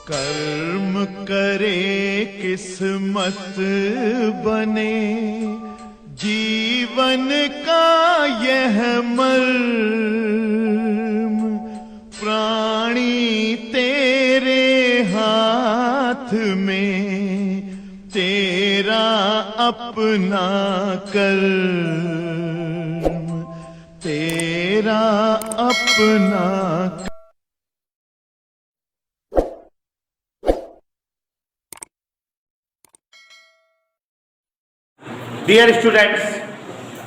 कर्म करे किस्मत बने, जीवन का यह मर्म, प्राणी तेरे हाथ में, तेरा अपना कर्म, तेरा अपना। डियर स्टूडेंट्स,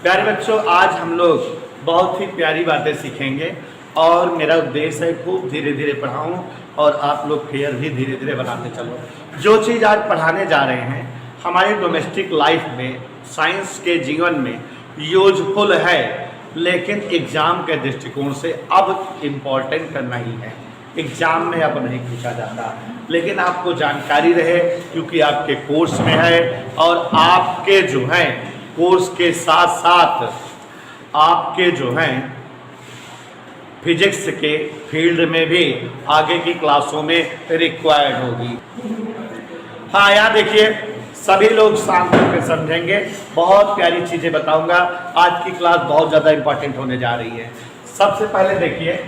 प्यारे बच्चों, आज हम लोग बहुत ही प्यारी बातें सीखेंगे और मेरा उद्देश्य है खूब धीरे धीरे पढ़ाऊं और आप लोग फेयर भी धीरे धीरे बनाते चलो। जो चीज़ आज पढ़ाने जा रहे हैं हमारे डोमेस्टिक लाइफ में, साइंस के जीवन में यूजफुल है, लेकिन एग्जाम के दृष्टिकोण से अब इम्पोर्टेंट नहीं है। एग्जाम में अब नहीं पूछा जाता, लेकिन आपको जानकारी रहे क्योंकि आपके कोर्स में है और आपके जो हैं कोर्स के साथ साथ आपके जो हैं फिजिक्स के फील्ड में भी आगे की क्लासों में रिक्वायर्ड होगी। हाँ, यहाँ देखिए, सभी लोग शांत होकर समझेंगे, बहुत प्यारी चीज़ें बताऊंगा। आज की क्लास बहुत ज़्यादा इम्पोर्टेंट होने जा रही है। सबसे पहले देखिए,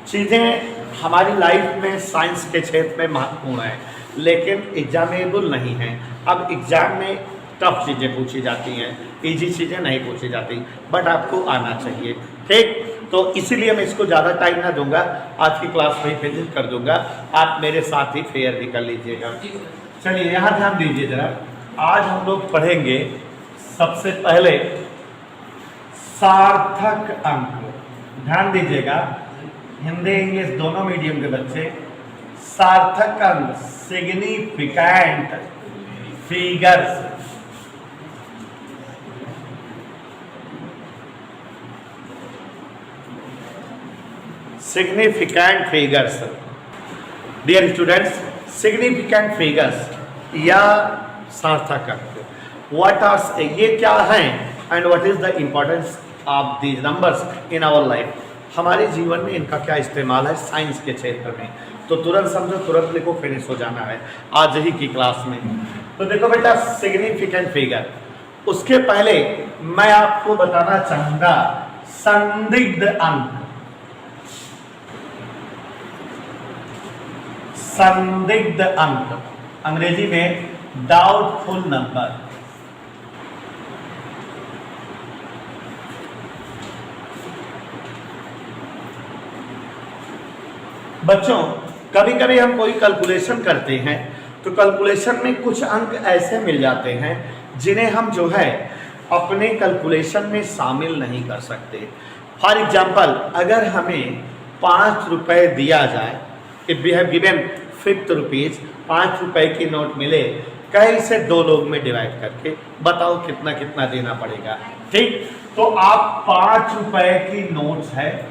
चीज़ें हमारी लाइफ में साइंस के क्षेत्र में महत्वपूर्ण है, लेकिन एग्जामेबल नहीं है। अब एग्जाम में टफ चीज़ें पूछी जाती हैं, इजी चीज़ें नहीं पूछी जाती, बट आपको आना चाहिए, ठीक। तो इसीलिए मैं इसको ज़्यादा टाइम ना दूंगा, आज की क्लास वही फिनिश कर दूंगा, आप मेरे साथ ही फेयर भी कर लीजिएगा। चलिए यहाँ ध्यान दीजिए जरा। आज हम लोग पढ़ेंगे सबसे पहले सार्थक अंक। ध्यान दीजिएगा, हिंदी इंग्लिश दोनों मीडियम के बच्चे। सार्थक अंक, significant figures. Significant figures. Dear students, significant figures या सार्थक अंक, व्हाट आर, ये क्या हैं and what is the importance of these numbers in our life. हमारे जीवन में इनका क्या इस्तेमाल है साइंस के क्षेत्र में, तो तुरंत समझो, तुरंत लिखो, फिनिश हो जाना है आज ही की क्लास में। तो देखो बेटा, सिग्निफिकेंट फिगर, उसके पहले मैं आपको बताना चाहूंगा संदिग्ध अंक। संदिग्ध अंक, अंग्रेजी में डाउटफुल नंबर। बच्चों, कभी कभी हम कोई कैलकुलेशन करते हैं तो कैलकुलेशन में कुछ अंक ऐसे मिल जाते हैं जिन्हें हम जो है अपने कैलकुलेशन में शामिल नहीं कर सकते। फॉर एग्जाम्पल, अगर हमें 5 रुपए दिया जाए, if we have given 50 rupees, 5 रुपए की नोट मिले, कहीं से 2 लोग में डिवाइड करके बताओ कितना कितना देना पड़ेगा, ठीक। तो आप 5 रुपए की नोट्स है,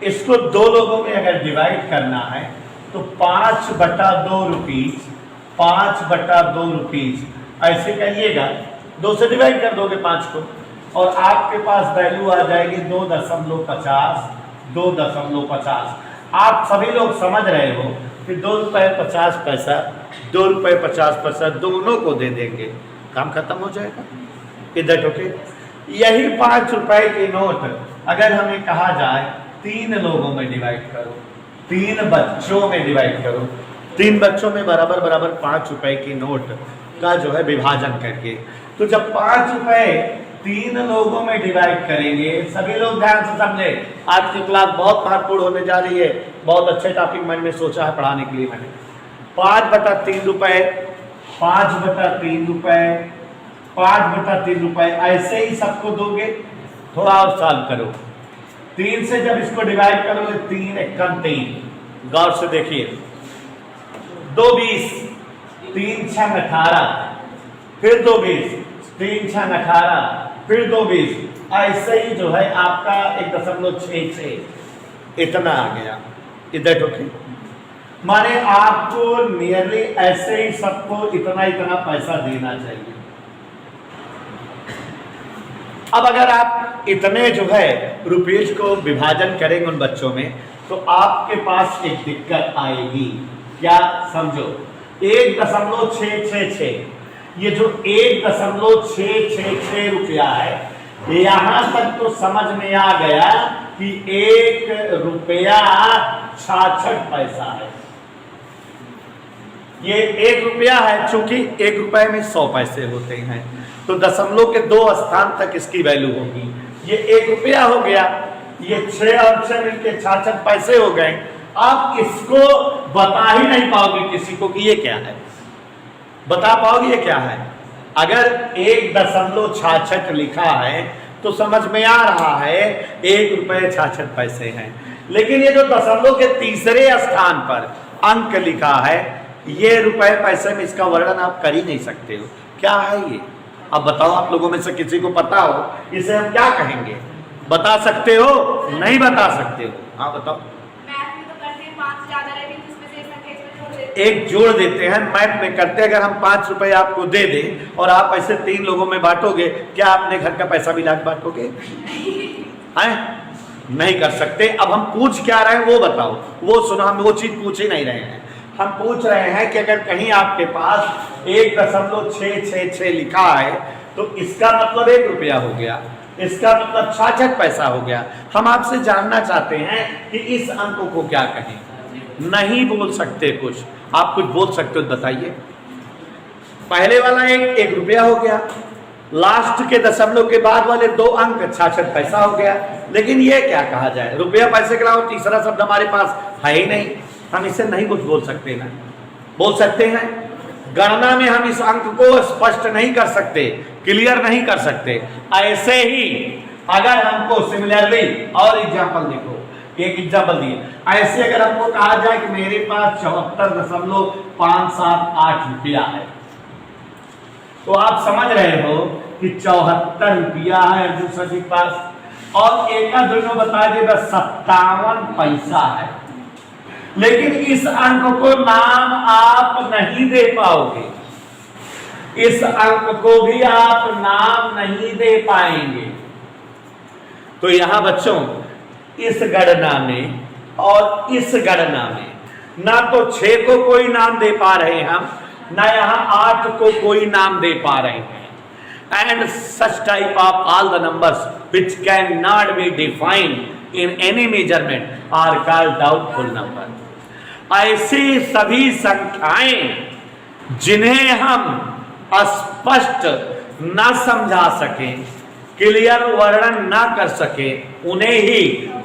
इसको 2 लोगों में अगर डिवाइड करना है तो 5/2 रुपीज, 5/2 रुपीज ऐसे करिएगा, 2 से डिवाइड कर दोगे 5 को और आपके पास वैल्यू आ जाएगी 2.50, 2.50। आप सभी लोग समझ रहे हो कि 2 रुपये 50 पैसा, 2 रुपये 50 पैसा दोनों को दे देंगे, काम खत्म हो जाएगा। इधर ओके। यही 5 रुपए की नोट अगर हमें कहा जाए 3 लोगों में डिवाइड करो, 3 बच्चों में डिवाइड करो, 3 बच्चों में बराबर बराबर 5 रुपए की नोट का जो है विभाजन करके, तो जब 5 रुपए 3 लोगों में डिवाइड करेंगे, सभी लोग ध्यान से समझे, आज की क्लास बहुत महत्वपूर्ण होने जा रही है, बहुत अच्छे टॉपिक मैंने सोचा है पढ़ाने के लिए। मैंने 5/3 रुपए, 5/3 रुपए, 5/3 रुपए ऐसे ही सबको दोगे। थोड़ा और सॉल्व करो, 3 से जब इसको डिवाइड करोगे, 3 एकम 3, गौर से देखिए, 2 20, 3 6 18, फिर 2 20, 3 6 18, फिर 2 20, ऐसे ही जो है आपका 1.66 इतना आ गया। इधर ओके, माने आपको नियरली ऐसे ही सबको इतना इतना पैसा देना चाहिए। अब अगर आप इतने जो है रुपीज को विभाजन करेंगे उन बच्चों में, तो आपके पास एक दिक्कत आएगी। क्या समझो, 1.666, ये जो 1.666 रुपया है, यहां तक तो समझ में आ गया कि 1 रुपया 66 पैसा है। ये 1 रुपया है, चूंकि 1 रुपए में 100 पैसे होते हैं, तो दशमलव के 2 स्थान तक इसकी वैल्यू होगी। ये 1 रुपया हो गया, ये 6 और 6 मिलके 66 पैसे हो गए। आप इसको बता ही नहीं पाओगे किसी को कि ये क्या है, बता पाओगे ये क्या है? अगर 1.66 लिखा है तो समझ में आ रहा है 1 रुपये 66 पैसे हैं, लेकिन ये जो दशमलव के तीसरे स्थान पर अंक लिखा है, ये रुपए पैसे में इसका वर्णन आप कर ही नहीं सकते हो। क्या है ये? अब बताओ, आप लोगों में से किसी को पता हो इसे हम क्या कहेंगे? बता सकते हो? नहीं बता सकते हो? हाँ बताओ। मैथ में तो करते हैं 5 ज्यादा रहती है तो उसमें से एक संख्या इसमें जोड़ देते हैं। एक जोड़ देते हैं, मैथ में करते हैं। अगर हम 5 रुपए आपको दे दें और आप ऐसे 3 लोगों में बांटोगे, क्या अपने घर का पैसा भी लाके बांटोगे? हैं? नहीं कर सकते। अब हम पूछ क्या रहे हैं वो बताओ, वो सुनो। हम वो चीज पूछ ही नहीं रहे हैं, हम पूछ रहे हैं कि अगर कहीं आपके पास 1.666 लिखा है तो इसका मतलब 1 रुपया हो गया, इसका मतलब 66 पैसा हो गया। हम आपसे जानना चाहते हैं कि इस अंक को क्या कहें। नहीं बोल सकते कुछ, आप कुछ बोल सकते हो बताइए। पहले वाला 1 रुपया हो गया, लास्ट के दशमलव के बाद वाले 2 अंक 66 पैसा हो गया। लेकिन ये क्या कहा जाए? रुपया पैसे के अलावा तीसरा शब्द हमारे पास है ही नहीं, हम इसे नहीं कुछ बोल सकते ना। बोल सकते हैं गणना में हम इस अंक को स्पष्ट नहीं कर सकते, क्लियर नहीं कर सकते। ऐसे ही अगर हमको सिमिलरली और एग्जाम्पल देखो, एक एग्जाम्पल दिए, ऐसे अगर हमको कहा जाए कि मेरे पास 74.578 रुपया है, तो आप समझ रहे हो कि 74 रुपया है अर्जुन सर के पास, और एक दोनों बता दे 57 पैसा है। लेकिन इस अंक को नाम आप नहीं दे पाओगे, इस अंक को भी आप नाम नहीं दे पाएंगे। तो यहां बच्चों इस गणना में और इस गणना में ना तो 6 को कोई नाम दे पा रहे हैं हम, ना यहां 8 को कोई नाम दे पा रहे हैं। And such type of all the numbers which cannot be defined in any measurement are called doubtful number। ऐसी सभी संख्याएं जिन्हें हम स्पष्ट न समझा सकें, क्लियर वर्णन न कर सके, उन्हें ही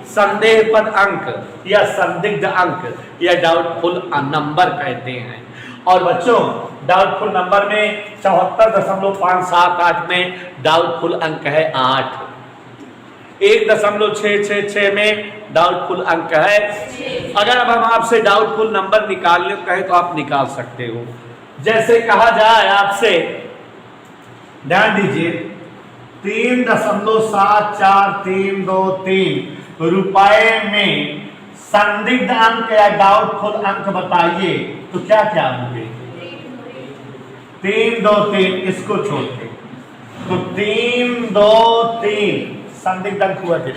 संदेहपद अंक या संदिग्ध अंक या डाउटफुल नंबर कहते हैं। और बच्चों डाउटफुल नंबर में 74.578 में डाउटफुल अंक है 8, 1.666 में डाउटफुल अंक है। अगर अब हम आपसे डाउटफुल नंबर निकालने को कहें तो आप निकाल सकते हो। जैसे कहा जाए आपसे, ध्यान दीजिए, 3.74323 रुपए में संदिग्ध अंक या डाउटफुल अंक बताइए, तो क्या क्या होंगे? 3 2 3, इसको छोड़ते तो 3 2 3 संदिग्ध अंक हुआ थे।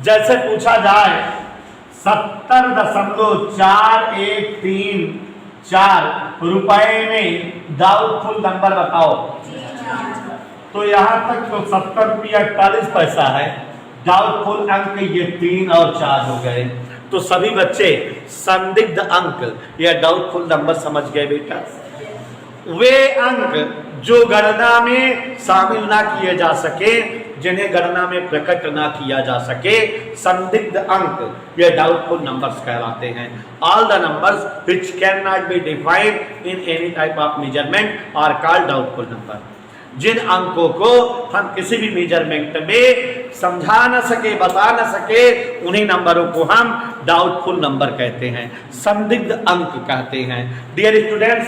जैसे पूछा जाए 70.4134 रुपए में डाउटफुल नंबर बताओ, तो यहां तक तो 70 रुपया 48 पैसा है, डाउटफुल अंक ये 3 और 4 हो गए। तो सभी बच्चे संदिग्ध अंक या डाउटफुल नंबर समझ गए बेटा? वे अंक जो गणना में शामिल ना किए जा सके, जिन्हें गणना में प्रकट ना किया जा सके, संदिग्ध अंक या डाउटफुल नंबर्स कहलाते हैं। All the numbers which can not be defined in any type of measurement are called doubtful number. जिन अंकों को हम किसी भी मेजरमेंट में समझा न सके, बता न सके, उन्हीं नंबरों को हम डाउटफुल नंबर कहते हैं, संदिग्ध अंक कहते हैं। डियर स्टूडेंट्स,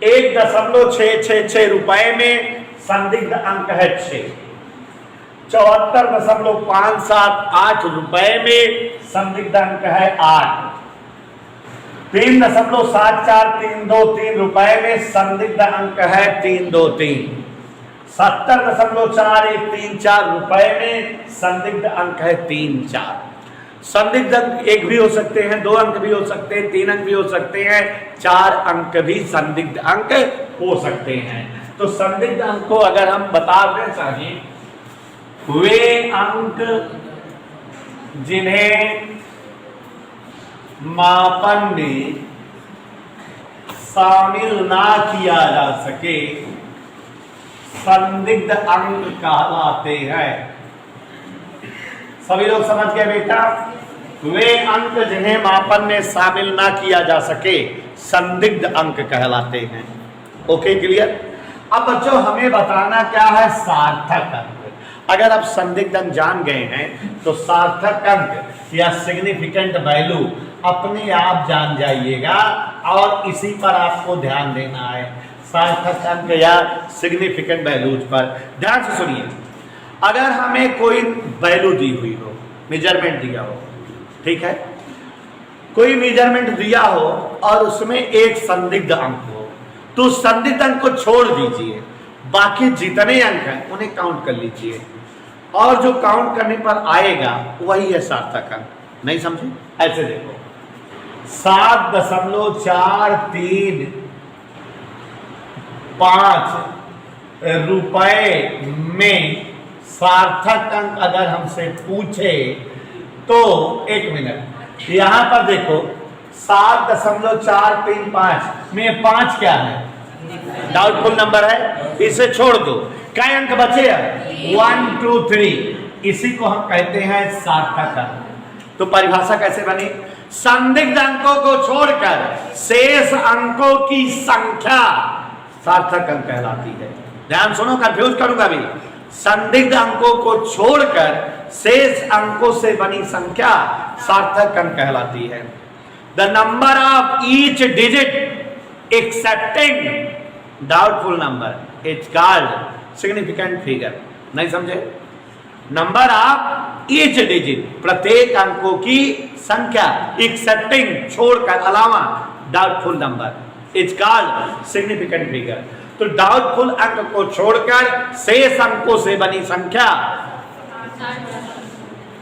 1.666 रुपए में संदिग्ध अंक है 6, 74.578 रुपए में संदिग्ध अंक है 8, 3.74323 रुपए में संदिग्ध अंक है 323, 70.4134 रुपए में संदिग्ध अंक है 34। संदिग्ध अंक 1 भी हो सकते हैं, 2 अंक भी हो सकते हैं, 3 अंक भी हो सकते हैं, 4 अंक भी संदिग्ध अंक हो सकते हैं। तो संदिग्ध अंक को अगर हम बता दें चाहिए, वे अंक जिन्हें मापन में शामिल ना किया जा सके संदिग्ध अंक कहलाते हैं। सभी लोग समझ गए बेटा? वे अंक जिन्हें मापन में शामिल ना किया जा सके संदिग्ध अंक कहलाते हैं। Okay, clear? अब बच्चों हमें बताना क्या है, सार्थक अंक। अगर आप संदिग्ध अंक जान गए हैं तो सार्थक अंक या सिग्निफिकेंट वैल्यू अपने आप जान जाइएगा और इसी पर आपको ध्यान देना है, सार्थक अंक या सिग्निफिकेंट वैल्यूज पर। ध्यान से सुनिए, अगर हमें कोई वैल्यू दी हुई हो, मेजरमेंट दिया हो, ठीक है, कोई मेजरमेंट दिया हो और उसमें एक संदिग्ध अंक हो, तो संदिग्ध अंक को छोड़ दीजिए, बाकी जितने अंक हैं उन्हें काउंट कर लीजिए और जो काउंट करने पर आएगा वही है सार्थक अंक। नहीं समझे? ऐसे देखो, 7.435 रुपए में सार्थक अंक अगर हमसे पूछे तो, एक मिनट, यहां पर देखो 7.435 में 5 क्या है? डाउटफुल नंबर है, इसे छोड़ दो। कई अंक बचे? 1 2 3, इसी को हम कहते हैं सार्थक अंक। तो परिभाषा कैसे बनी? संदिग्ध अंकों को छोड़कर शेष अंकों की संख्या सार्थक अंक कहलाती है। ध्यान सुनो, कंफ्यूज करूंगा भी। संदिग्ध अंकों को छोड़कर शेष अंकों से बनी संख्या सार्थक अंक कहलाती है। The number of each digit accepting doubtful number is called significant figure. नहीं समझे? नंबर ऑफ ईच डिजिट, प्रत्येक अंकों की संख्या, एक्सेप्टिंग छोड़कर, अलावा, doubtful number is called significant figure. तो डाउटफुल अंक को छोड़कर शेष अंकों से बनी संख्या,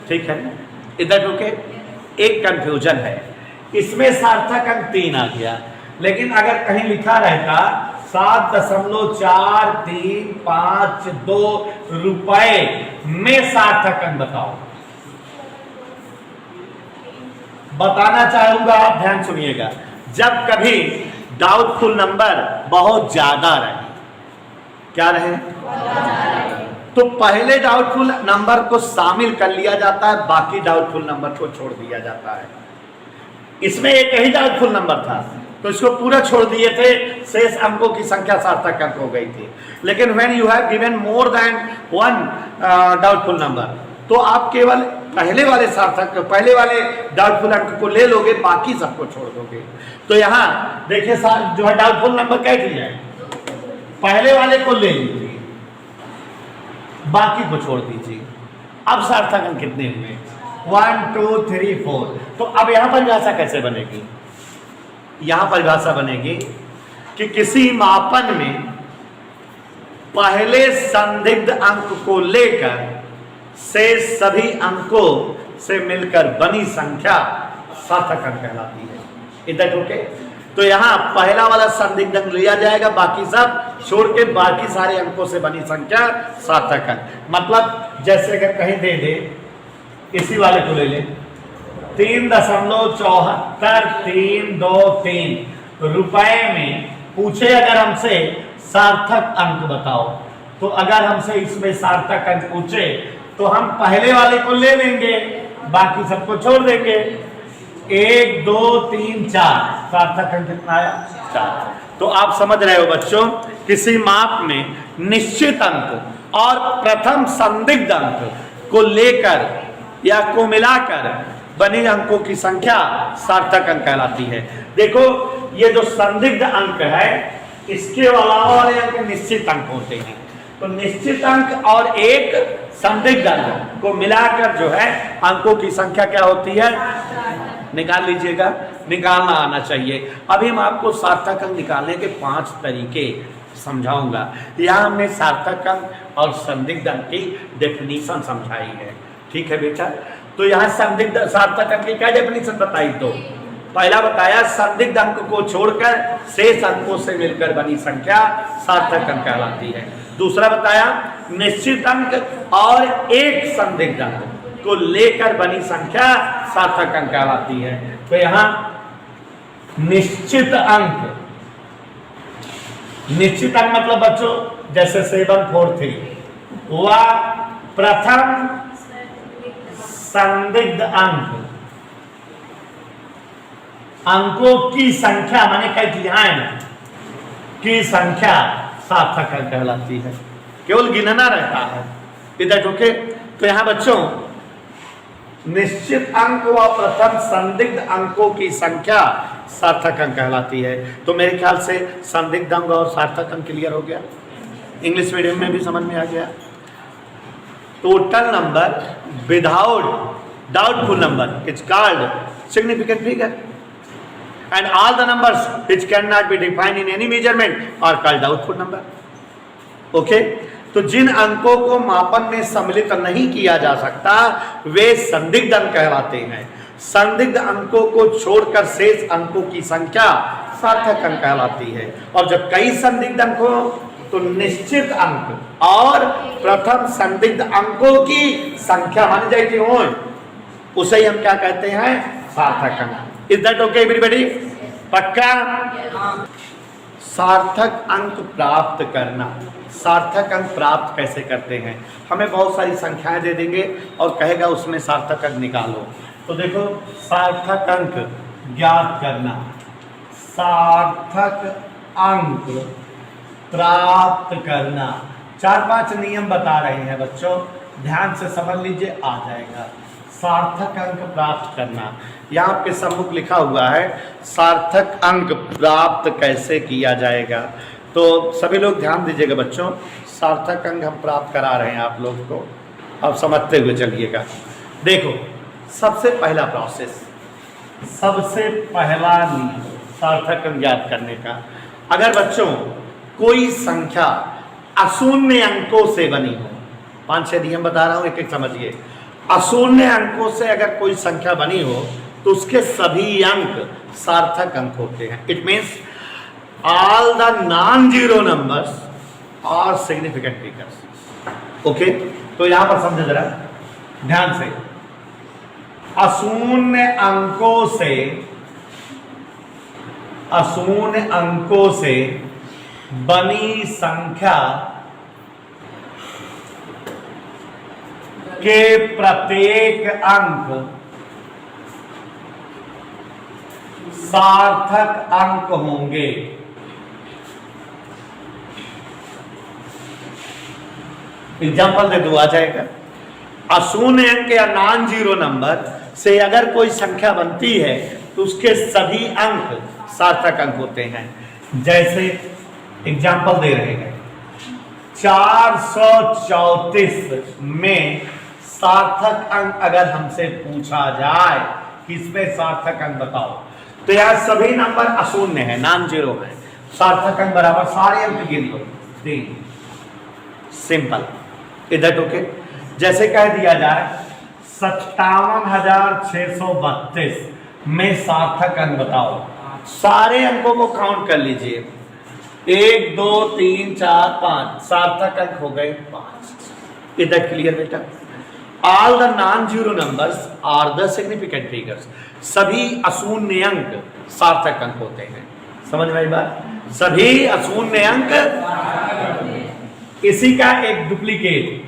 ठीक है? इधर रुके, एक कंफ्यूजन है, इसमें सार्थक अंक 3 आ गया, लेकिन अगर कहीं लिखा रहता 7.4352 रुपए में सार्थक अंक बताओ, बताना चाहूंगा, आप ध्यान सुनिएगा। जब कभी डाउटफुल नंबर बहुत ज्यादा रहे, क्या रहे? तो पहले डाउटफुल नंबर को शामिल कर लिया जाता है, बाकी डाउटफुल नंबर को छोड़ दिया जाता है। इसमें एक ही डाउटफुल नंबर था तो इसको पूरा छोड़ दिए थे, शेष अंकों की संख्या सार्थक अंक हो गई थी। लेकिन when you have given more than 1 doubtful number, तो आप केवल पहले वाले डाउटफुल अंक को ले लोगे, बाकी सबको छोड़ दोगे। तो यहाँ देखिए जो है डाउटफुल नंबर कैसे है, पहले वाले को ले लीजिए, बाकी को छोड़ दीजिए। अब सार्थक अंक कितने हुए? 1 2 3 4। तो अब यहां परिभाषा कैसे बनेगी? यहां परिभाषा बनेगी कि किसी मापन में पहले संदिग्ध अंक को लेकर शेष सभी अंकों से मिलकर बनी संख्या सार्थक अंक कहलाती है। इधर ओके? तो यहां पहला वाला संदिग्ध अंक लिया जाएगा, बाकी सब छोड़ के बाकी सारे अंकों से बनी संख्या सार्थक अंक। मतलब जैसे अगर कहीं दे दे, इसी वाले को ले ले, 3.7423 रुपए में पूछे अगर हमसे सार्थक अंक बताओ, तो अगर हमसे इसमें सार्थक अंक पूछे तो हम पहले वाले को ले लेंगे, बाकी सबको छोड़ देंगे। 1 2 3 4, सार्थक अंक कितना आया? 4। तो आप समझ रहे हो बच्चों, किसी माप में निश्चित अंक और प्रथम संदिग्ध अंक को लेकर या को मिलाकर बने अंकों की संख्या सार्थक अंक कहलाती है। देखो ये जो संदिग्ध अंक है, इसके अलावा वाले अंक निश्चित अंक होते हैं। तो निश्चित अंक और एक संदिग्ध अंक को मिलाकर जो है अंकों की संख्या क्या होती है? निकाल लीजिएगा, निकालना आना चाहिए। अभी मैं आपको सार्थक अंक निकालने के 5 तरीके समझाऊंगा। यहाँ हमने सार्थक अंक और संदिग्ध अंक की डेफिनेशन समझाई है, ठीक है बेटा? तो यहाँ संदिग्ध सार्थक अंक की क्या डेफिनेशन बताई? तो पहला बताया संदिग्ध अंक को छोड़कर शेष अंकों से मिलकर बनी संख्या सार्थक अंक कहलाती है। दूसरा बताया निश्चित अंक और एक संदिग्ध अंक को लेकर बनी संख्या सार्थक अंक कहलाती है। तो यहाँ निश्चित अंक मतलब बच्चों जैसे 743 वह प्रथम संदिग्ध अंक, अंकों की संख्या माने कैटियान की संख्या सार्थक अंक कहलाती है। केवल गिनना रहता है इधर। ओके, तो यहां बच्चों निश्चित अंक व प्रथम संदिग्ध अंकों की संख्या सार्थक अंक कहलाती है। तो मेरे ख्याल से संदिग्ध अंक और सार्थक अंक क्लियर हो गया, इंग्लिश मीडियम में भी समझ में आ गया। Total number without doubtful number is called significant figure and all the numbers which cannot be defined in any measurement are called doubtful number. Okay? तो जिन अंकों को मापन में सम्मिलित नहीं किया जा सकता वे संदिग्ध अंक कहलाते हैं। संदिग्ध अंकों को छोड़कर शेष अंकों की संख्या सार्थक अंक कहलाती है। और जब कई संदिग्ध अंक हो तो निश्चित अंक और प्रथम संदिग्ध अंकों की संख्या मानी जाती हो, उसे ही हम क्या कहते हैं? सार्थक अंक। Is that okay everybody? पक्का? सार्थक अंक प्राप्त करना। सार्थक अंक प्राप्त कैसे करते हैं? हमें बहुत सारी संख्याएं दे देंगे और कहेगा उसमें सार्थक अंक निकालो। तो देखो सार्थक अंक ज्ञात करना, सार्थक अंक प्राप्त करना, 4-5 नियम बता रहे हैं बच्चों, ध्यान से समझ लीजिए, आ जाएगा। सार्थक अंक प्राप्त करना, यहाँ आपके सम्मुख लिखा हुआ है सार्थक अंक प्राप्त कैसे किया जाएगा। तो सभी लोग ध्यान दीजिएगा बच्चों, सार्थक अंक हम प्राप्त करा रहे हैं आप लोग को, अब समझते हुए चलिएगा। देखो सबसे पहला प्रोसेस, सबसे पहला नियम सार्थक अंक ज्ञात करने का, अगर बच्चों कोई संख्या अशून्य अंकों से बनी हो, 5-6 नियम बता रहा हूँ, एक एक समझिए। अशून्य अंकों से अगर कोई संख्या बनी हो तो उसके सभी अंक सार्थक अंक होते हैं। It means all the non zero numbers are significant figures. Okay, तो यहां पर समझे जरा ध्यान से, अशून्य अंकों से बनी संख्या के प्रत्येक अंक सार्थक अंक होंगे। एग्जाम्पल दे दो, आ जाएगा। अशून्य अंक या नॉन जीरो नंबर से अगर कोई संख्या बनती है तो उसके सभी अंक सार्थक अंक होते हैं। जैसे एग्जाम्पल दे रहे हैं, 434 में सार्थक अंक अगर हमसे पूछा जाए कि इसमें सार्थक अंक बताओ, तो यह सभी नंबर अशून्य है, नॉन जीरो है, सार्थक अंक बराबर सारे अंक गिन लो 3। सिंपल, इधर ओके। जैसे कह दिया जाए 57,632 में सार्थक अंक बताओ, सारे अंकों को काउंट कर लीजिए, 1 2 3 4 5, सार्थक अंक हो गए 5। इधर क्लियर बेटा? All the non zero numbers are the significant figures, सभी अशून्य अंक सार्थक अंक होते हैं। समझ में आई बात? सभी अशून्य अंक, इसी का एक डुप्लीकेट,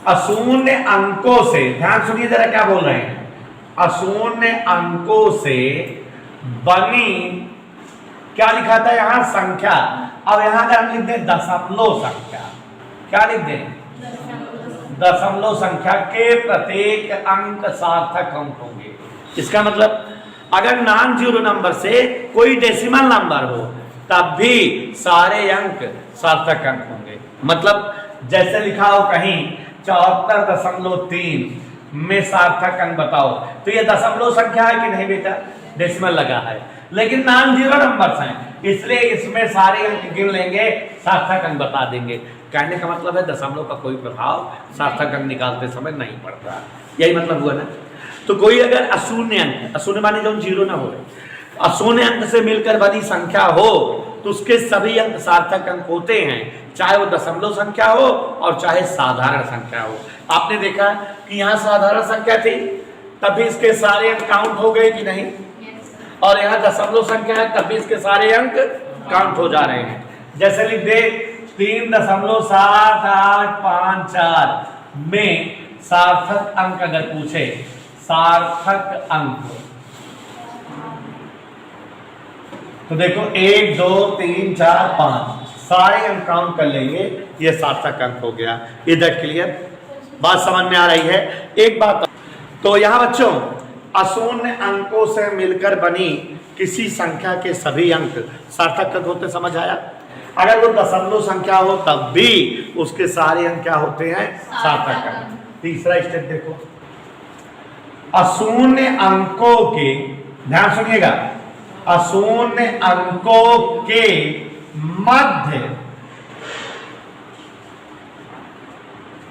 अशून्य अंकों से, ध्यान सुनिए जरा क्या बोल रहे हैं, अशून्य अंकों से बनी, क्या लिखा था यहां? संख्या। अब यहां अगर हम लिख दें दशमलव संख्या, क्या लिख दें? दशमलव संख्या के प्रत्येक अंक सार्थक अंक होंगे। इसका मतलब अगर नॉन जीरो नंबर से कोई डेसिमल नंबर हो तब भी सारे अंक सार्थक अंक होंगे। मतलब जैसे लिखा हो कहीं 74.3 में सार्थक अंक बताओ, तो ये दशमलव संख्या है कि नहीं बेटा? डेसिमल लगा है, लेकिन नॉन जीरो नंबर्स हैं, इसलिए इसमें सारे अंक गिन लेंगे, सार्थक अंक बता देंगे। कहने का मतलब है दशमलव का कोई प्रभाव सार्थक अंक निकालते समय नहीं पड़ता। यही मतलब हुआ ना? तो कोई अगर अशून्य अंक, अशून्य माने जो जीरो ना हो, अशून्य अंक से मिलकर बनी संख्या हो तो उसके सभी अंक सार्थक अंक होते हैं, चाहे वो दशमलव संख्या हो और चाहे साधारण संख्या हो। आपने देखा कि यहाँ साधारण संख्या थी तब भी इसके सारे अंक काउंट हो गए कि नहीं, और यहाँ दशमलव संख्या है तब भी इसके सारे अंक काउंट हो जा रहे हैं। जैसे लिख दे 3.7854 में सार्थक अंक अगर पूछे, सार्थक अंक तो देखो 1 2 3 4 5 सारे अंक काउंट कर लेंगे, ये सार्थक अंक हो गया। इधर क्लियर, बात समझ में आ रही है। एक बात तो यहां बच्चों, अशून्य अंकों से मिलकर बनी किसी संख्या के सभी अंक सार्थक अंक होते, समझ आया। अगर वो दशमलव संख्या हो तब भी उसके सारे अंक क्या होते हैं, सार्थक अंक। तीसरा स्टेप देखो, अशून्य अंकों के, ध्यान सुनिएगा, अशून्य अंकों के मध्य,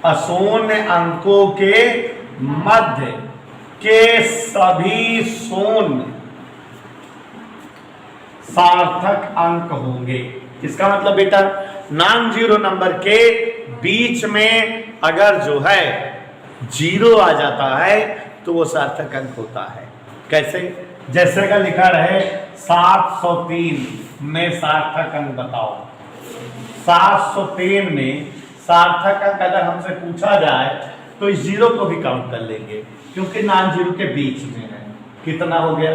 अशून्य अंकों के मध्य के सभी शून्य सार्थक अंक होंगे। इसका मतलब बेटा नॉन जीरो नंबर के बीच में अगर जो है जीरो आ जाता है तो वो सार्थक अंक होता है। कैसे? जैसे का लिखा रहे 703 में सार्थक अंक बताओ। 703 में सार्थक अंक अगर हमसे पूछा जाए तो इस जीरो को भी काउंट कर लेंगे क्योंकि नॉन जीरो के बीच में है। कितना हो गया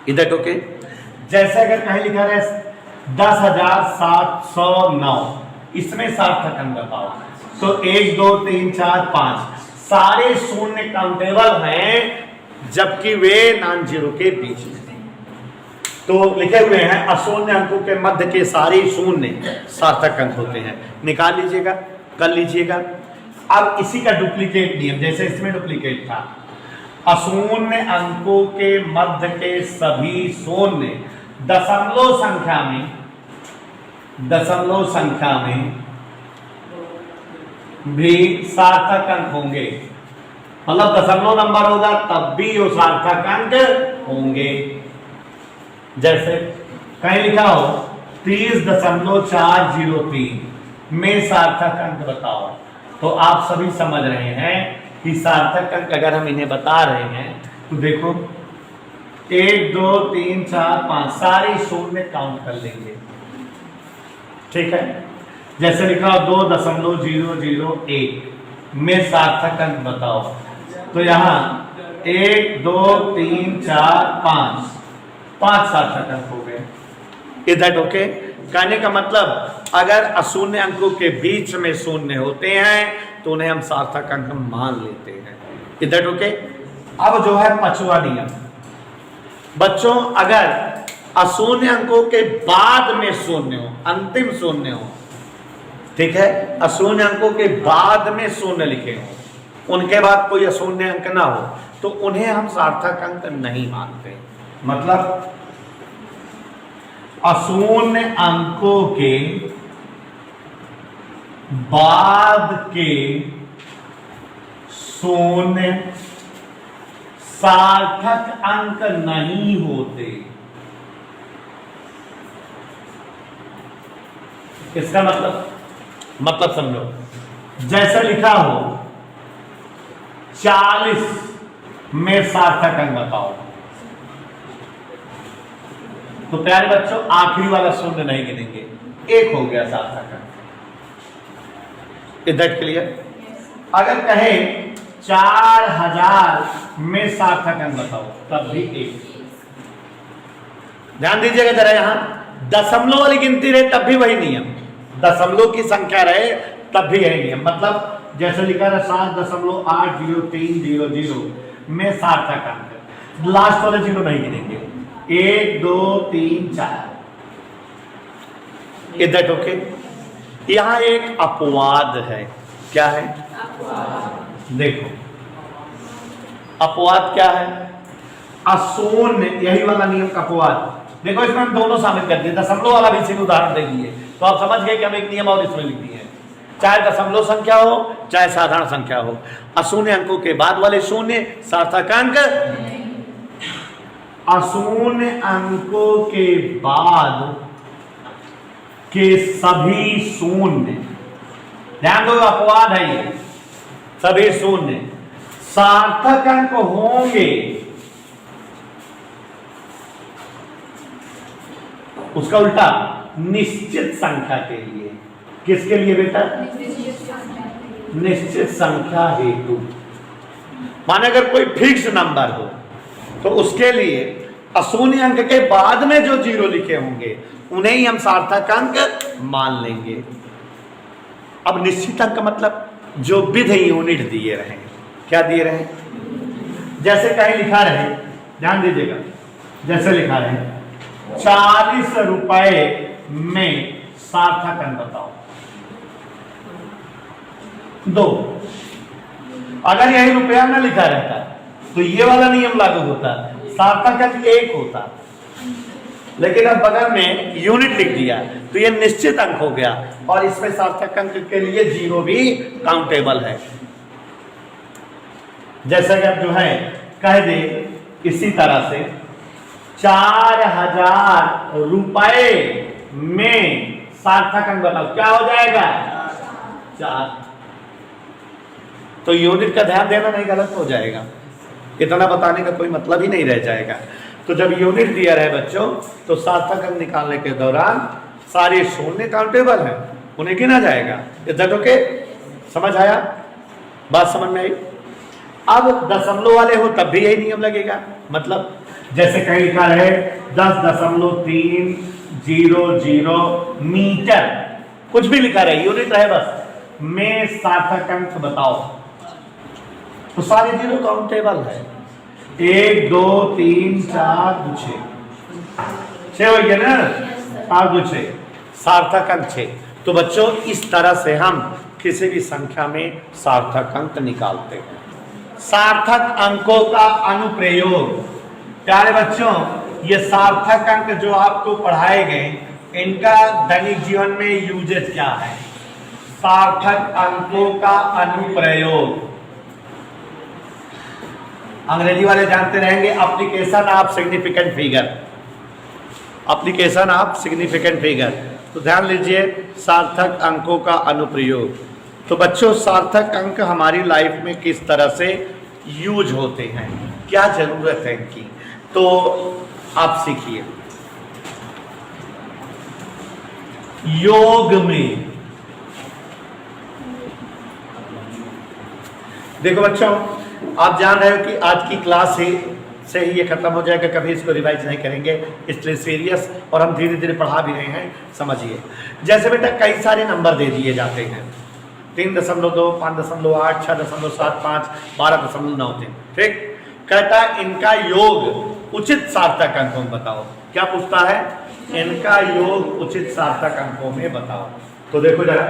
इधर? ओके। जैसे अगर कहीं लिखा रहे 10,709, इसमें सार्थक अंक बताओ तो 1 2 3 4 5 सारे शून्य काउंटेबल हैं जबकि वे नॉन जीरो के बीच में। तो लिखे हुए हैं अशून्य अंकों के मध्य के सारे शून्य सार्थक अंक होते हैं। निकाल लीजिएगा, कर लीजिएगा। अब इसी का डुप्लीकेट नियम, जैसे इसमें डुप्लीकेट था, अशून्य अंकों के मध्य के सभी शून्य दशमलव संख्या में भी सार्थक अंक होंगे। मतलब दशमलव नंबर होगा तब भी वो सार्थक अंक होंगे। जैसे कहीं लिखा हो 30.403 में सार्थक अंक बताओ, तो आप सभी समझ रहे हैं कि सार्थक अंक अगर हम इन्हें बता रहे हैं तो देखो 1 2 3 4 5 सारे शून्य काउंट कर लेंगे। ठीक है। जैसे लिखा हो 2.001 में सार्थक अंक बताओ, तो यहां 1 2 3 4 5 सार्थक अंक हो गए। इधर ओके। कहने का मतलब अगर अशून्य अंकों के बीच में शून्य होते हैं तो उन्हें हम सार्थक अंक मान लेते हैं। इधर ओके। अब जो है पांचवा नियम, बच्चों अगर अशून्य अंकों के बाद में शून्य हो, अंतिम शून्य हो, ठीक है, अशून्य अंकों के बाद में शून्य लिखे हो, उनके बाद कोई अशून्य अंक ना हो, तो उन्हें हम सार्थक अंक नहीं मानते। मतलब अशून्य अंकों के बाद के शून्य सार्थक अंक नहीं होते। इसका मतलब समझो, जैसे लिखा हो 40 में सार्थक अंक बताओ, तो प्यारे बच्चों आखिरी वाला शून्य नहीं गिनेंगे, एक हो गया सार्थक अंक। इधर क्लियर? अगर कहे 4000 में सार्थक अंक बताओ, तब भी एक। ध्यान दीजिएगा जरा, यहां दशमलव वाली गिनती रहे तब भी वही नियम, दशमलव की संख्या रहे तब भी यही नियम। मतलब जैसे लिखा है 7.80300 में सार्थक अंक, लास्ट वाले जीरो नहीं गिनेंगे, 1 2 3 4। इधर ओके। यहां एक अपवाद है। क्या है? देखो अपवाद क्या है? अशून्य, यही वाला नियम का अपवाद। देखो इसमें हम दोनों शामिल कर दिए, दशमलव वाला भी इसी उदाहरण दे दिए, तो आप समझ गए कि हम एक नियम और इसमें लिख दिए। चाहे दशमलव संख्या हो चाहे साधारण संख्या हो। अशून्य अंकों के बाद वाले शून्य सार्थक अंक, अशून्य अंकों के बाद के सभी शून्य, ध्यान दो अपवाद है ये, सभी शून्य सार्थक अंक होंगे। उसका उल्टा निश्चित संख्या के लिए, किसके लिए बेटा? निश्चित संख्या हेतु। माने अगर कोई फिक्स नंबर हो तो उसके लिए अशून्य अंक के बाद में जो जीरो लिखे होंगे उन्हें ही हम सार्थक अंक मान लेंगे। अब निश्चित अंक मतलब जो विध यूनिट दिए रहे, क्या दिए रहे? जैसे कहीं लिखा रहे, ध्यान दीजिएगा, जैसे लिखा रहे 40 रुपए में सार्थक अंक बताओ, 2। अगर यही रुपया ना लिखा रहता तो ये वाला नियम लागू होता, सार्थक अंक 1 होता। लेकिन अब बगल में यूनिट लिख दिया तो ये निश्चित अंक हो गया और इसमें सार्थक अंक के लिए जीरो भी काउंटेबल है। जैसा कि आप जो है कह दे इसी तरह से 4000 रुपए में सार्थक अंक बताओ, क्या हो जाएगा? 4। तो यूनिट का ध्यान देना नहीं, गलत हो जाएगा, इतना बताने का कोई मतलब ही नहीं रह जाएगा। तो जब यूनिट दिया रहे बच्चों तो सार्थक अंक निकालने के दौरान सारे शून्य काउंटेबल हैं, उन्हें गिना जाएगा। Is that okay? समझ आया? बात समझ में आई? अब दशमलव वाले हो तब भी यही नियम लगेगा। मतलब जैसे कहीं लिखा रहे 10.300 मीटर, कुछ भी लिखा रहे, यूनिट रहे बस, में सार्थक अंक बताओ, तो सारे जीरो काउंटेबल है। 1 2 3 4 6 हो गया ना, 5 2 6 सार्थक अंक 6। तो बच्चों इस तरह से हम किसी भी संख्या में सार्थक अंक निकालते हैं। सार्थक अंकों का अनुप्रयोग, प्यारे बच्चों ये सार्थक अंक जो आपको पढ़ाए गए इनका दैनिक जीवन में यूजेज क्या है? सार्थक अंकों का अनुप्रयोग अंग्रेजी वाले जानते रहेंगे, application of significant figure, application of significant figure. तो ध्यान लीजिए सार्थक अंकों का अनुप्रयोग। तो बच्चों सार्थक अंक हमारी लाइफ में किस तरह से यूज होते हैं, क्या जरूरत है इनकी, तो आप सीखिए। योग में देखो बच्चों, आप जान रहे हो कि आज की क्लास से ही ये खत्म हो जाएगा, कभी इसको रिवाइज नहीं करेंगे, इसलिए सीरियस और हम धीरे धीरे पढ़ा भी रहे हैं, समझिए। जैसे बेटा कई सारे नंबर दे दिए जाते हैं, 3.2, 5.8, 6.7, 5, 12.93, ठीक। कहता है इनका योग उचित सार्थक अंकों में बताओ। क्या पूछता है? इनका योग उचित सार्थक अंकों में बताओ। तो देखो जरा,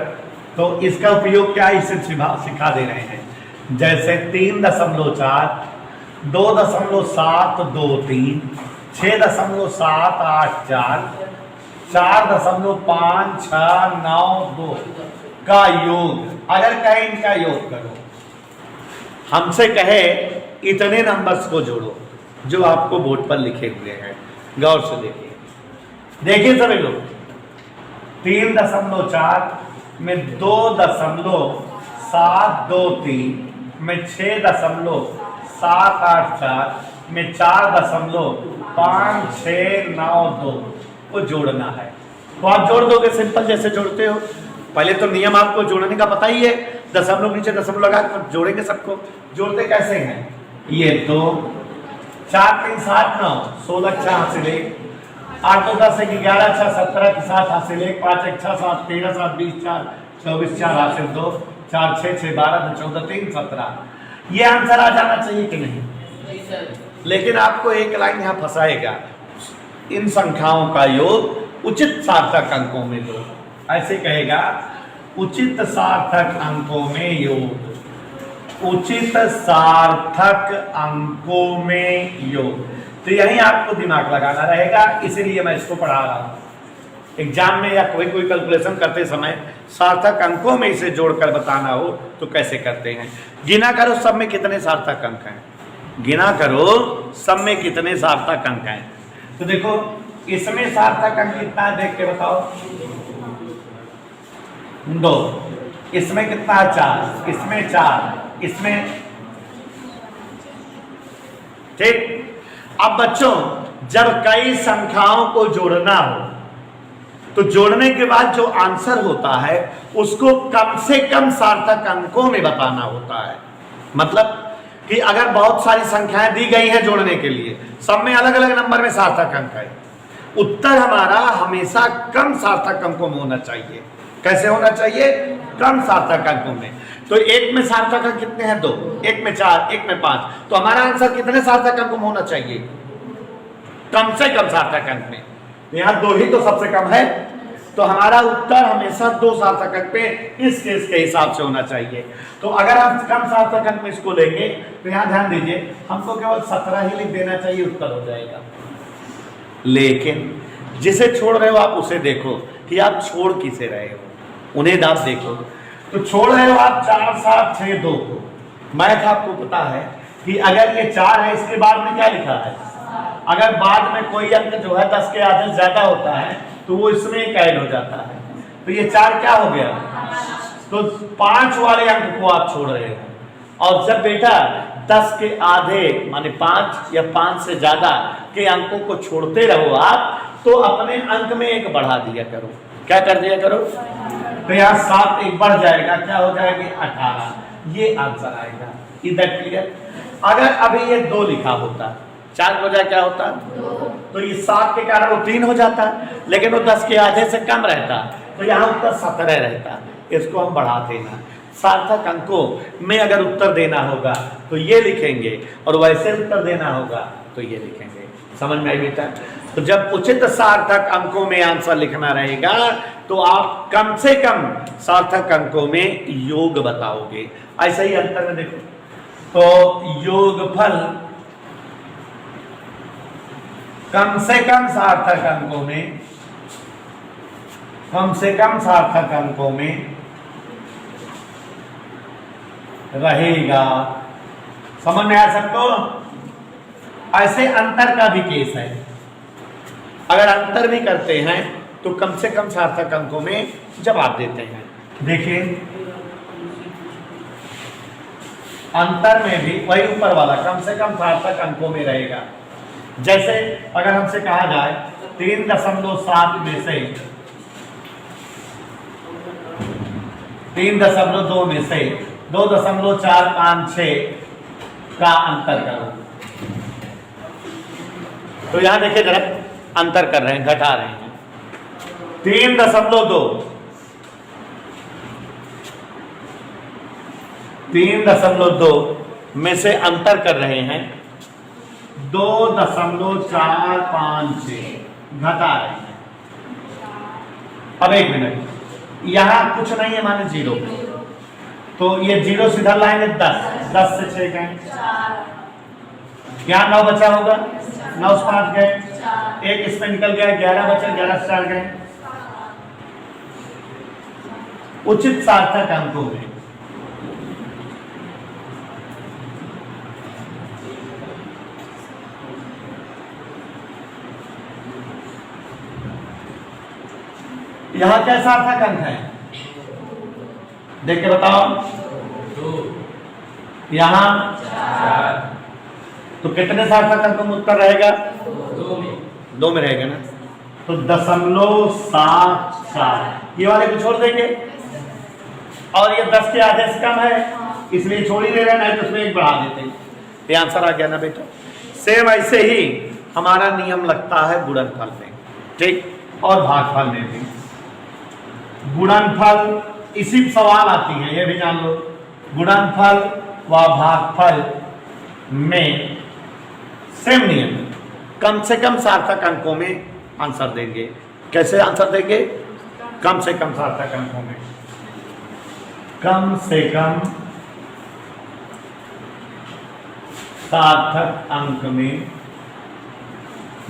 तो इसका उपयोग क्या है इसे सिखा दे रहे हैं। जैसे 3.4, 2.723, 6.784, 4.5692 का योग, अगर कहे इनका योग करो, हमसे कहे इतने नंबर्स को जोड़ो जो आपको बोर्ड पर लिखे हुए हैं, गौर से देखिए, देखिए सभी लोग। 3.4 में 2.723 में 6.784 में 4.5692 को जोड़ना है। तो आप जोड़ दोगे सिंपल, जैसे जोड़ते हो। पहले तो नियम आपको जोड़ने का पता ही है, दशमलव नीचे दशमलव लगा कर जोड़ेंगे सबको। जोड़ते कैसे हैं? ये 2 4 3 7 9 16 6 हासिल 1, 8 2 10 1 11 6 17 के साथ हासिल 1, 5 1 6 7 13 7 20 4 24 4 हासिल 2, 4 6 6 12 14 3 17। ये आंसर आ जाना चाहिए कि नहीं? लेकिन आपको एक लाइन यहाँ फंसाएगा, इन संख्याओं का योग उचित सार्थक अंकों में दो। ऐसे कहेगा उचित सार्थक अंकों में योग, उचित सार्थक अंकों में योग। तो यही आपको दिमाग लगाना रहेगा, इसीलिए मैं इसको पढ़ा रहा हूं। एग्जाम में या कोई कोई कैलकुलेशन करते समय सार्थक अंकों में इसे जोड़कर बताना हो तो कैसे करते हैं? गिना करो सब में कितने सार्थक अंक हैं, गिना करो सब में कितने सार्थक अंक हैं। तो देखो इसमें सार्थक अंक कितना है देख के बताओ, 2, इसमें कितना है 4, इसमें 4, इसमें, ठीक। अब बच्चों जब कई संख्याओं को जोड़ना हो तो जोड़ने के बाद जो आंसर होता है उसको कम से कम सार्थक अंकों में बताना होता है। मतलब कि अगर बहुत सारी संख्याएं दी गई हैं जोड़ने के लिए, सब में अलग अलग नंबर में सार्थक अंक है, उत्तर हमारा हमेशा कम सार्थक अंकों में होना चाहिए। कैसे होना चाहिए? कम सार्थक अंकों में। तो एक में सार्थक अंक कितने हैं? 2, एक में 4, एक में 5, तो हमारा आंसर कितने सार्थक अंकों में होना चाहिए? कम से कम सार्थक अंक में। यहां 2 ही तो सबसे कम है, तो हमारा उत्तर हमेशा 2 सार्थक अंक पे इस केस के हिसाब से होना चाहिए। तो अगर हम कम सार्थक अंक में इसको लेंगे तो यहां ध्यान दीजिए, हमको केवल 17 ही लिख देना चाहिए, उत्तर हो जाएगा। लेकिन जिसे छोड़ रहे हो आप उसे देखो कि आप छोड़ किसे रहे हो, उन्हें आप देखो। तो छोड़ रहे हो आप 4, 7, 6, 2 को। मैथ आपको पता है कि अगर ये 4 है, इसके बाद में क्या लिखा है? अगर बाद में कोई अंक जो है 10 के आधे ज्यादा होता है तो वो इसमें ऐड हो जाता है। तो ये 4 क्या हो गया? तो 5 वाले अंक को आप छोड़ रहे हो। और जब बेटा 10 के आधे माने 5 या 5 से ज्यादा के अंकों को छोड़ते रहो आप, तो अपने अंक में एक बढ़ा दिया करो। क्या कर दिया करो? तो यहाँ 7 एक बढ़ जाएगा, क्या हो जाएगी? 18। ये आंसर आएगा। इधर क्लियर? अगर अभी ये 2 लिखा होता, 4 की बजाय क्या होता? 2। तो ये 7 के कारण वो 3 हो जाता, लेकिन वो 10 के आधे से कम रहता, तो यहाँ उत्तर 17 रहता। इसको हम बढ़ा देना। सार्थक अंकों में अगर उत्तर देना होगा तो ये लिखेंगे, और वैसे उत्तर देना होगा तो ये लिखेंगे। समझ में आई बेटा? तो जब उचित सार्थक अंकों में आंसर लिखना रहेगा तो आप कम से कम सार्थक अंकों में योग बताओगे। ऐसे ही अंतर में देखो, तो योगफल कम से कम सार्थक अंकों में, कम से कम सार्थक अंकों में रहेगा। समझ में आ सबको? ऐसे अंतर का भी केस है। अगर अंतर भी करते हैं तो कम से कम सार्थक अंकों में जवाब देते हैं। देखिए अंतर में भी वही ऊपर वाला कम से कम सार्थक अंकों में रहेगा। जैसे अगर हमसे कहा जाए 3.7 में से 3.2 में से 2.456 का अंतर करो, तो यहां देखिए जरा अंतर कर रहे हैं, घटा रहे हैं। 3.2 में से अंतर कर रहे हैं 2.456, घटा रहे हैं। अब एक मिनट, यहां कुछ नहीं है माने 0, तो ये 0 सीधा लाएंगे 10 से 6 गए, यहाँ 9 बचा होगा, 9 से 5 गए, 1 इसमें निकल गया, 11 बचे, 11 से 4 गए। उचित सार्थक अंकों में यहां क्या सार्थक अंक है देख के बताओ? 2, यहां 4, तो कितने सार्थक अंकों में उत्तर रहेगा? 2 में रहेगा ना। तो 0.74 ये वाले को छोड़ देंगे, और ये 10 के आधे से कम है इसलिए छोड़ ही दे रहे हैं, नहीं तो उसमें 1 बढ़ा देते हैं। ये आंसर आ गया ना बेटा? सेम ऐसे ही हमारा नियम लगता है गुणनफल में, ठीक, और भागफल में भी। गुणनफल इसी सवाल आती है, ये भी जान लो। गुणनफल व भागफल में सेम नियम, कम से कम सार्थक अंकों में आंसर देंगे। कैसे आंसर देंगे? कम से कम सार्थक अंकों में, कम से कम सार्थक अंक में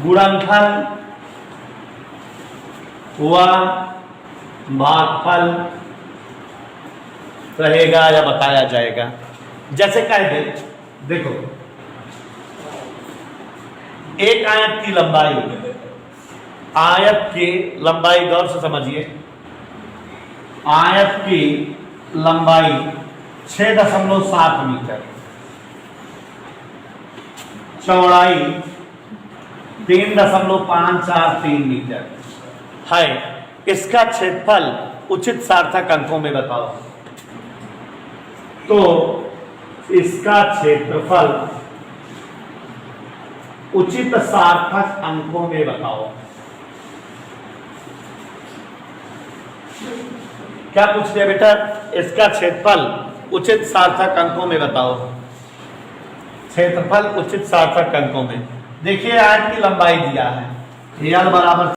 गुणनफल वह भागफल रहेगा या बताया जाएगा। जैसे कह दे, देखो एक आयत की लंबाई, आयत की लंबाई गौर से समझिए, आयत की लंबाई 6.7 मीटर, चौड़ाई 3.543 मीटर है। इसका क्षेत्रफल उचित सार्थक अंकों में बताओ। तो इसका क्षेत्रफल उचित सार्थक अंकों में बताओ। क्या पूछ दिया बेटा? इसका क्षेत्रफल उचित सार्थक अंकों में बताओ। क्षेत्रफल उचित सार्थक अंकों में, देखिए आयत की लंबाई दिया है, l बराबर